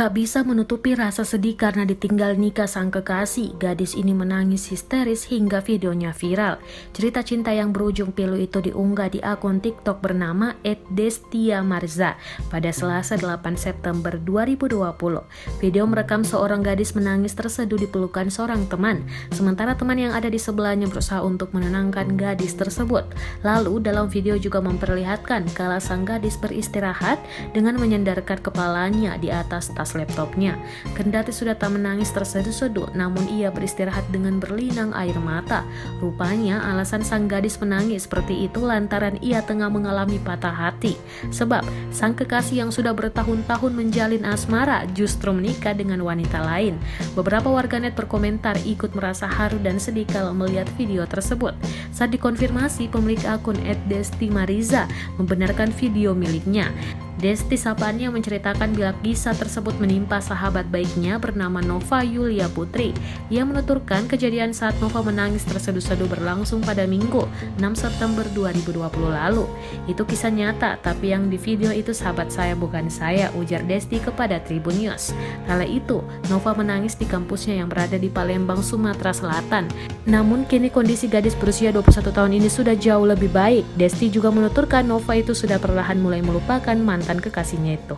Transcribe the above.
Tak bisa menutupi rasa sedih karena ditinggal nikah sang kekasih. Gadis ini menangis histeris hingga videonya viral. Cerita cinta yang berujung pilu itu diunggah di akun TikTok bernama @destiamarza pada Selasa 8 September 2020. Video merekam seorang gadis menangis terseduh di pelukan seorang teman, sementara teman yang ada di sebelahnya berusaha untuk menenangkan gadis tersebut. Lalu dalam video juga memperlihatkan kala sang gadis beristirahat dengan menyandarkan kepalanya di atas tas laptopnya. Kendati sudah tak menangis terseduh-seduh, namun ia beristirahat dengan berlinang air mata. Rupanya alasan sang gadis menangis seperti itu lantaran ia tengah mengalami patah hati. Sebab sang kekasih yang sudah bertahun-tahun menjalin asmara justru menikah dengan wanita lain. Beberapa warganet berkomentar ikut merasa haru dan sedih kalau melihat video tersebut. Saat dikonfirmasi, pemilik akun @destiamariza membenarkan video miliknya. Desti sapaannya menceritakan bila kisah tersebut menimpa sahabat baiknya bernama Nova Yulia Putri. Ia menuturkan kejadian saat Nova menangis terseduh-seduh berlangsung pada Minggu 6 September 2020 lalu. Itu kisah nyata, tapi yang di video itu sahabat saya bukan saya, ujar Desti kepada Tribun News. Kala itu, Nova menangis di kampusnya yang berada di Palembang, Sumatera Selatan. Namun kini kondisi gadis berusia 21 tahun ini sudah jauh lebih baik. Desti juga menuturkan Nova itu sudah perlahan mulai melupakan mantan kekasihnya itu.